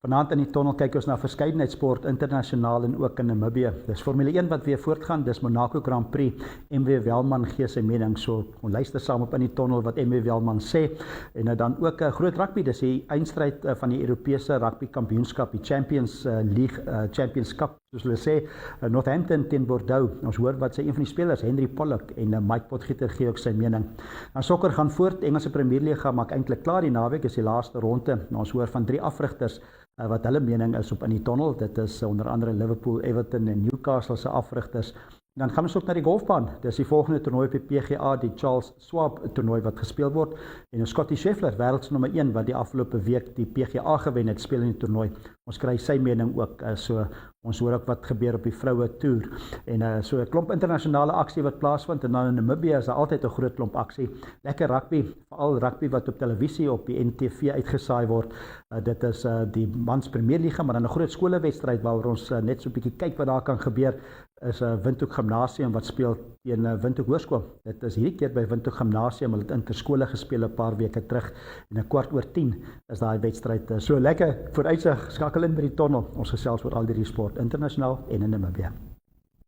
Vanaand in die tonnel kyk ons na verskeidenheid sport internasionaal en ook in Namibië. Dis Formule 1 wat weer voortgaan, dis Monaco Grand Prix. MW Welman gee sy mening, so ons luister saam op in die tonnel wat MW Welman sê. En dan ook groot rugby, dis die eindstryd van die Europese rugby kampioenskap, die Champions League Champions Cup, soos hulle sê, Northampton teen Bordeaux. Ons hoor wat sy een van die spelers, Henry Pollock en Mike Potgieter gee ook sy mening. Nou sokker gaan voort, Engelse Premier League maak eintlik klaar die naweek, is die laaste ronde. Ons hoor van 3 afrigters wat hulle mening is op in die tonnel. Dit is onder andere Liverpool, Everton en Newcastle se afrigters. Dan gaan ons ook na die golfbaan. Dis die volgende toernooi op die PGA, die Charles Schwab toernooi wat gespeel word. En Scottie Scheffler, wêreldsnommer 1 wat die afgelope week die PGA gewen het, speel in die toernooi. Ons kry sy mening ook. So ons hoor ook wat gebeur op die vroue toer. En so 'n klomp internasionale aksie wat plaasvind en dan in Namibië is daar altyd 'n groot klomp aksie. Lekker rugby, veral rugby wat op televisie op die NTV uitgesaai word. Dit is die Mans Premier League, maar dan 'n groot skolewedstryd waaroor ons net so 'n bietjie kyk wat daar kan gebeur. Is Windhoek Gimnasium wat speel teen Windhoek Hoërskool. Dit is hierdie keer by Windhoek Gimnasium, hulle het interskole gespeel 'n paar weke terug en 1:15 is daai wedstryd. So lekker vooruitsig, skakel in by die tonnel. Ons gesels oor al die sport internasionaal en in Namibië.